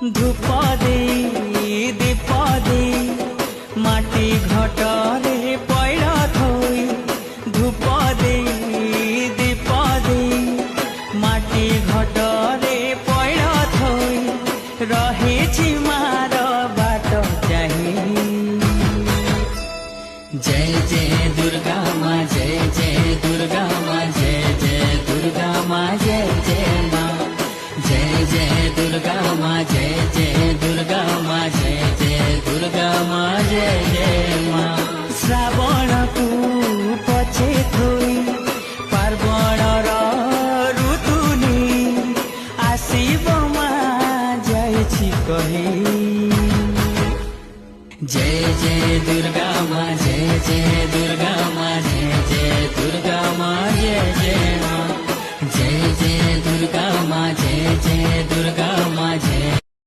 धूप दे दीप दे माटी घटरे पैड़ा थोई धूप दे दीप दे माटी घटरे पैड़ा थोई रहे मार बाट चाही। जय जय दुर्गा माँ जय जय दुर्गा माँ जय जय दुर्गा माँ जय जय माँ जय जय दुर्गा माँ जय जय दुर्गा माँ जय जय दुर्गा माँ जय जय माँ। श्रावण को पछे थोई पार्वण ऋतुनी आसीब माँ जय कही। जय जय दुर्गा माँ जय जय दुर्गा माँ जय जय दुर्गा माँ जय जय माँ जय जय दुर्गा माँ जय जय दुर्गा माँ जय